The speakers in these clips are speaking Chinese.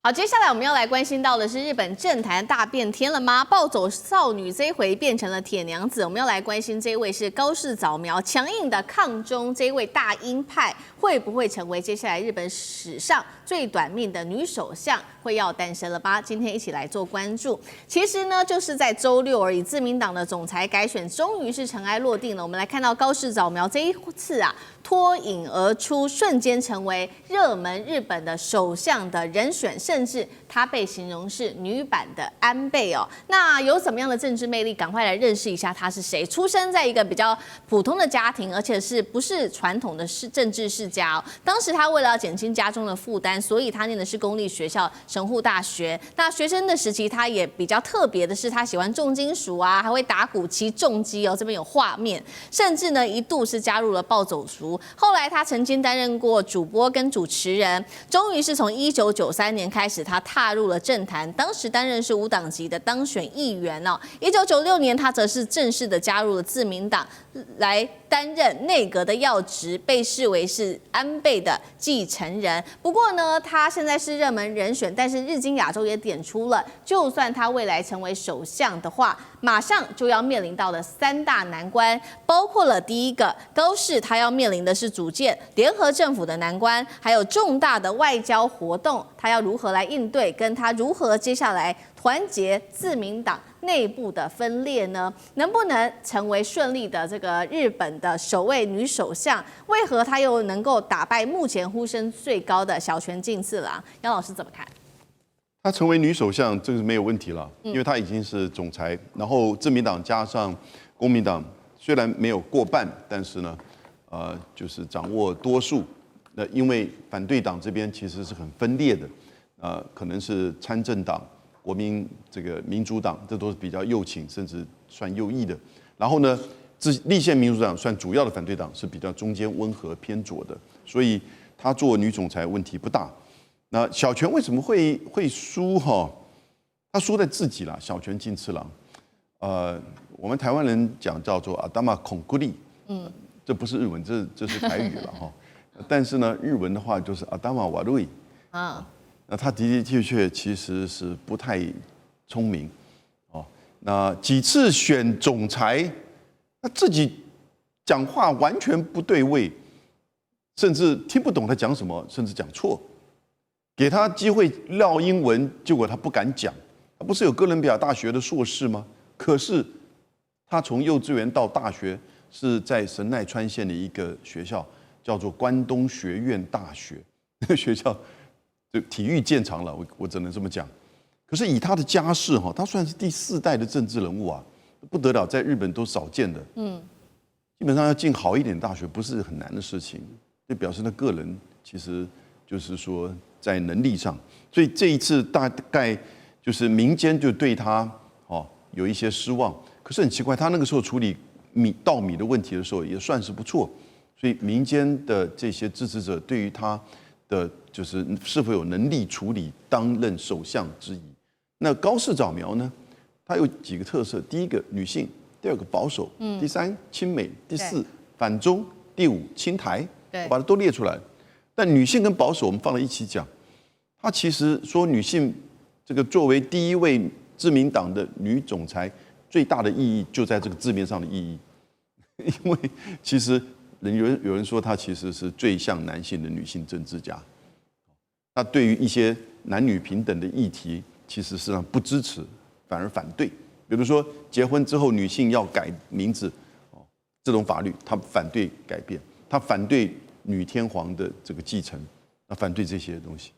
好，接下来我们要来关心到的是日本政坛大变天了吗？暴走少女这一回变成了铁娘子。我们要来关心这一位是高市早苗，强硬的抗中这一位大鹰派，会不会成为接下来日本史上最短命的女首相？会要诞生了吧？今天一起来做关注。其实呢，就是在周六而已，自民党的总裁改选终于是尘埃落定了。我们来看到高市早苗这一次啊，脱颖而出，瞬间成为热门日本的首相的人选，甚至她被形容是女版的安倍哦。那有怎么样的政治魅力？赶快来认识一下她是谁。出生在一个比较普通的家庭，而且是不是传统的政治世家哦。当时她为了要减轻家中的负担，所以她念的是公立学校神户大学。那学生的时期，她也比较特别的是，她喜欢重金属啊，还会打鼓、骑重机哦。这边有画面，甚至呢一度是加入了暴走族。后来她曾经担任过主播跟主持人，终于是从1993年开始，她踏入了政坛，当时担任是无党籍的当选议员哦。1996年，她则是正式的加入了自民党，来担任内阁的要职，被视为是安倍的继承人。不过呢，她现在是热门人选，但是日经亚洲也点出了，就算她未来成为首相的话，马上就要面临到的3大难关，包括了第一个，高市她要面临的是组建联合政府的难关，还有重大的外交活动，她要如何来应对，跟她如何接下来团结自民党内部的分裂呢？能不能成为顺利的这个日本的首位女首相？为何她又能够打败目前呼声最高的小泉进次郎？杨老师怎么看？她成为女首相，这个是没有问题了，因为她已经是总裁，然后自民党加上公民党虽然没有过半，但是呢，就是掌握多数。那因为反对党这边其实是很分裂的，可能是参政党、国民这个民主党，这都是比较右倾甚至算右翼的。然后呢，立宪民主党算主要的反对党，是比较中间温和偏左的，所以她做女总裁问题不大。那小泉为什么会输哈？他输在自己啦，小泉进次郎。我们台湾人讲叫做阿达玛孔古力，这不是日文，这是台语了哈。但是呢，日文的话就是阿达玛瓦瑞啊。那他的确其实是不太聪明哦。那几次选总裁，他自己讲话完全不对位，甚至听不懂他讲什么，甚至讲错。给他机会撂英文，结果他不敢讲。他不是有哥伦比亚大学的硕士吗？可是他从幼稚园到大学是在神奈川县的一个学校，叫做关东学院大学。那个学校就体育见长了，我只能这么讲。可是以他的家世哈，他算是第4代的政治人物啊，不得了，在日本都少见的。基本上要进好一点大学不是很难的事情，就表示他个人其实就是说在能力上，所以这一次大概就是民间就对他有一些失望。可是很奇怪，他那个时候处理稻米的问题的时候也算是不错，所以民间的这些支持者对于他的就是是否有能力处理担任首相之疑。那高市早苗呢？他有几个特色：第一个女性，第2个保守，第3亲美，第4反中，第5亲台，我把它都列出来。但女性跟保守我们放在一起讲，他其实说女性这个作为第1位自民党的女总裁，最大的意义就在这个字面上的意义，因为其实有人说她其实是最像男性的女性政治家，她对于一些男女平等的议题，其实实际上不支持，反而反对。比如说结婚之后女性要改名字，这种法律她反对改变，她反对女天皇的这个继承，反对这些东西。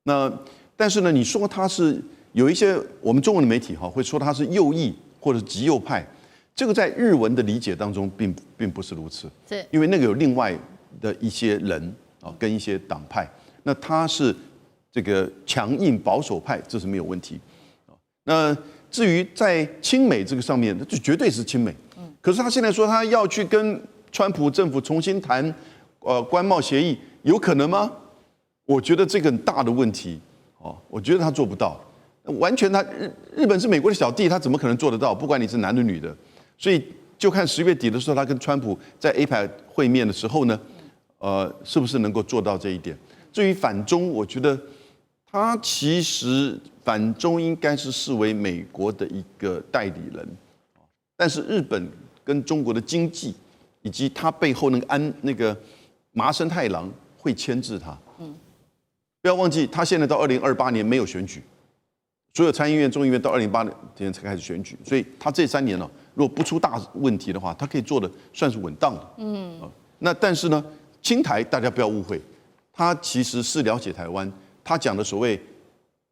那但是呢，你说她是有一些我们中文的媒体会说她是右翼或者极右派，这个在日文的理解当中并不是如此，因为那个有另外的一些人跟一些党派，那她是这个强硬保守派，这是没有问题。那至于在亲美这个上面，这绝对是亲美。可是他现在说他要去跟川普政府重新谈关贸协议，有可能吗？我觉得这个很大的问题我觉得他做不到。完全日本是美国的小弟，他怎么可能做得到？不管你是男的女的，所以就看10月底的时候，他跟川普在 APEC 会面的时候呢，是不是能够做到这一点？至于反中，我觉得他其实反中应该是视为美国的一个代理人，但是日本跟中国的经济以及他背后那个麻生太郎会牵制他。不要忘记，他现在到2028年没有选举，所有参议院、众议院到2028年才开始选举，所以他这3年呢，如果不出大问题的话，他可以做的算是稳当的。那但是呢，亲台大家不要误会，他其实是了解台湾。他讲的所谓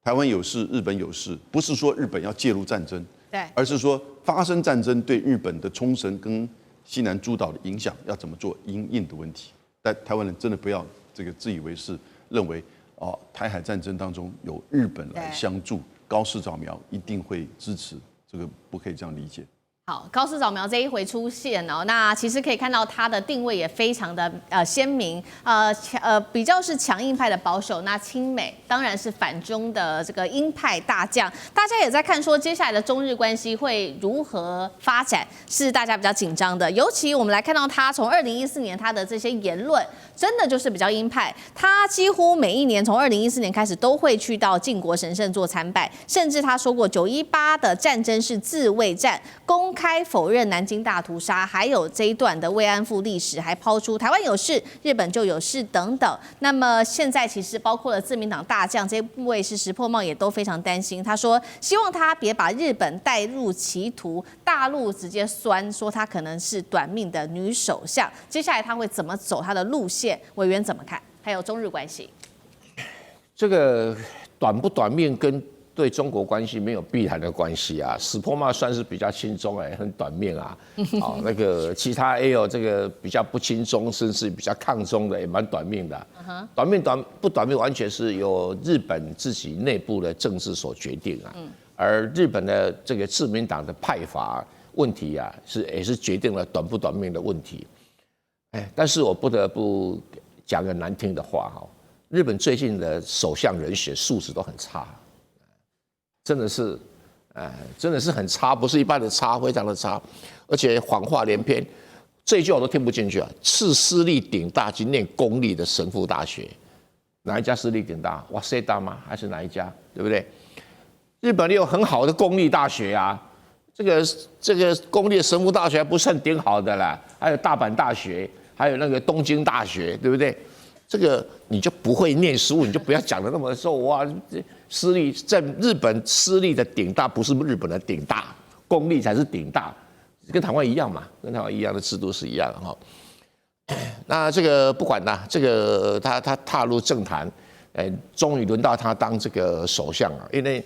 台湾有事，日本有事，不是说日本要介入战争，对，而是说发生战争对日本的冲绳跟西南诸岛的影响要怎么做因应的问题。但台湾人真的不要这个自以为是，认为台海战争当中有日本来相助，高市早苗一定会支持，这个不可以这样理解。好，高市早苗这一回出现哦，那其实可以看到他的定位也非常的鲜明，比较是强硬派的保守，那亲美当然是反中的这个鹰派大将。大家也在看说接下来的中日关系会如何发展，是大家比较紧张的。尤其我们来看到他从2014年他的这些言论，真的就是比较鹰派。他几乎每一年从2014年开始都会去到靖国神社做参拜，甚至他说过918的战争是自卫战，公开否认南京大屠杀，还有这一段的慰安妇历史，还抛出台湾有事，日本就有事等等。那么现在其实包括了自民党大将这位是石破茂也都非常担心，他说希望他别把日本带入歧途，大陆直接酸说他可能是短命的女首相。接下来他会怎么走他的路线？委员怎么看？还有中日关系，这个短不短命跟对中国关系没有必然的关系啊。石破茂算是比较轻松很短命啊。那个其他也有这个比较不轻松，甚至比较抗中的也蛮短命的。短命不短命，完全是由日本自己内部的政治所决定啊。而日本的这个自民党的派阀问题啊，也是决定了短不短命的问题。但是我不得不讲个难听的话哈，日本最近的首相人选素质都很差。真的是很差，不是一般的差，非常的差，而且谎话连篇，这一句我都听不进去啊！次私立顶大去念公立的神父大学，哪一家私立顶大？哇塞大吗？还是哪一家？对不对？日本也有很好的公立大学啊，这个公立的神父大学还不是很顶好的啦，还有大阪大学，还有那个东京大学，对不对？这个你就不会念书，你就不要讲的那么说哇，私立在日本私立的顶大不是日本的顶大，公立才是顶大，跟台湾一样嘛，跟台湾一样的制度是一样的哈。那这个不管啦，这个他踏入政坛，终于轮到他当这个首相啊，因为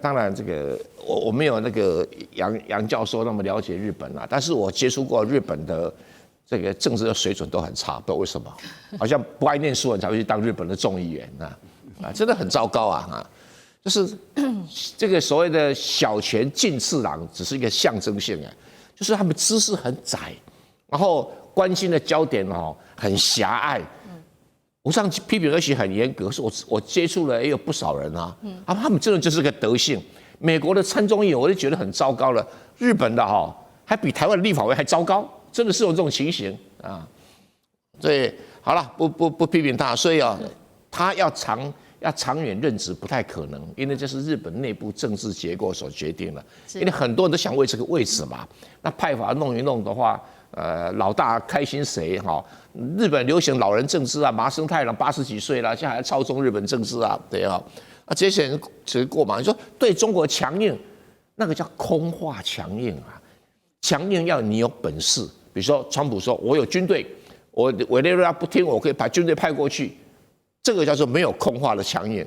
当然这个我没有那个杨教授那么了解日本啊，但是我接触过日本的。这个政治的水准都很差，不知道为什么，好像不爱念书人才会去当日本的众议员真的很糟糕啊！就是这个所谓的小泉进次郎只是一个象征性就是他们知识很窄，然后关心的焦点很狭隘。我上次批评也许很严格，可是我接触了也有不少人他们真的就是个德性。美国的参众议员我就觉得很糟糕了，日本的还比台湾的立法委还糟糕。真的是有这种情形啊，所以好了，不批评他，所以他要长远任职不太可能，因为这是日本内部政治结构所决定的。因为很多人都想为这个位置嘛，那派阀弄一弄的话，老大开心谁日本流行老人政治啊，麻生太郎80几岁了，现在还操纵日本政治啊，对这些人只过嘛。你说对中国强硬，那个叫空话强硬啊，强硬要你有本事。比如说，川普说：“我有军队，我委内瑞拉不听，我可以把军队派过去。”这个叫做没有空话的强硬。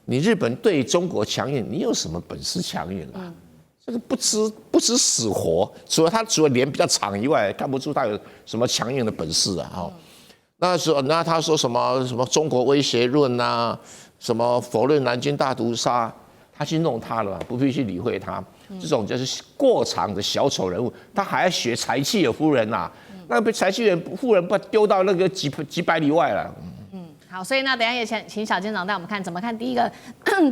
你日本对中国强硬，你有什么本事强硬啊？这个不知死活，除了脸比较长以外，看不出他有什么强硬的本事啊！那他说什么中国威胁论啊，什么否认南京大屠杀，他去弄他了，不必去理会他。这种就是过场的小丑人物，他还要学柴契尔夫人那被柴契尔夫人不丢到那个几百里外了。好，所以那等一下也请小舰长带我们看怎么看第一个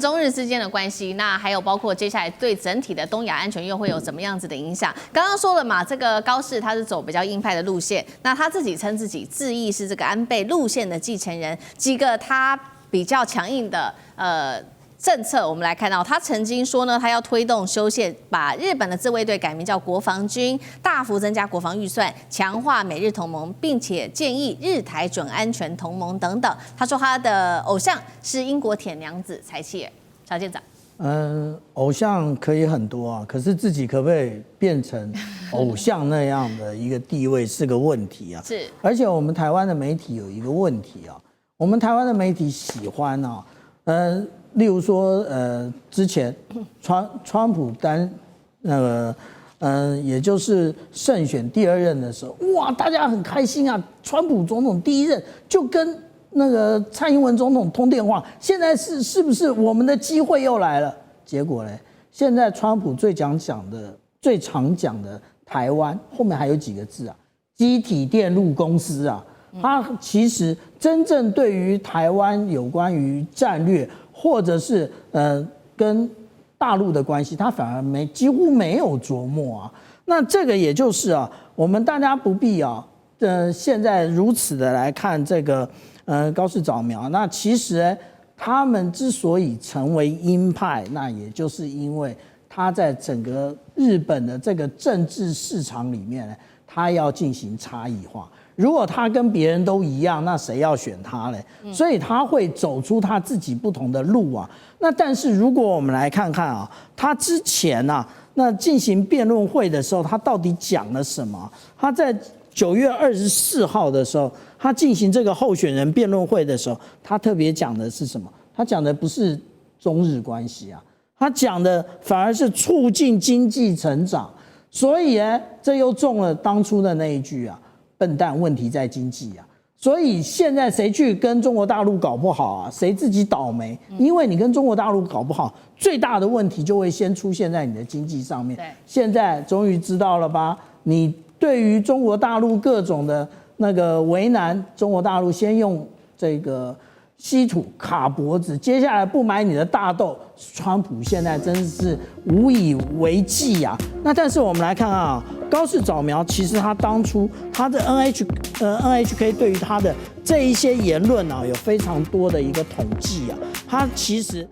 中日之间的关系，那还有包括接下来对整体的东亚安全又会有怎么样子的影响？刚刚说了嘛，这个高市他是走比较鹰派的路线，那他自己称自己自意是这个安倍路线的继承人，几个他比比较强硬的政策，我们来看到他曾经说呢，他要推动修宪，把日本的自卫队改名叫国防军，大幅增加国防预算，强化美日同盟，并且建议日台准安全同盟等等。他说他的偶像是英国铁娘子柴契尔。曹舰长，偶像可以很多啊，可是自己可不可以变成偶像那样的一个地位是个问题啊。是，而且我们台湾的媒体有一个问题啊，我们台湾的媒体喜欢啊，例如说，之前川普也就是胜选第2任的时候，哇，大家很开心啊，川普总统第1任就跟那个蔡英文总统通电话，现在是不是我们的机会又来了？结果呢，现在川普最常讲的台湾后面还有几个字啊，基体电路公司啊，他其实真正对于台湾有关于战略。或者是跟大陆的关系，他反而几乎没有琢磨啊。那这个也就是啊，我们大家不必啊，现在如此的来看这个高市早苗。那其实他们之所以成为鹰派，那也就是因为他在整个日本的这个政治市场里面呢，他要进行差异化。如果他跟别人都一样，那谁要选他嘞？所以他会走出他自己不同的路啊。那但是如果我们来看看啊，他之前啊，那进行辩论会的时候，他到底讲了什么？他在9月24号的时候，他进行这个候选人辩论会的时候，他特别讲的是什么？他讲的不是中日关系啊，他讲的反而是促进经济成长。所以这又中了当初的那一句啊。笨蛋，问题在经济啊！所以现在谁去跟中国大陆搞不好啊，谁自己倒霉。因为你跟中国大陆搞不好，最大的问题就会先出现在你的经济上面。现在终于知道了吧？你对于中国大陆各种的那个为难，中国大陆先用这个稀土卡脖子，接下来不买你的大豆，川普现在真是无以为继啊！那但是我们来看看啊，高市早苗其实他当初他的 NHK 对于他的这一些言论啊，有非常多的一个统计啊，他其实。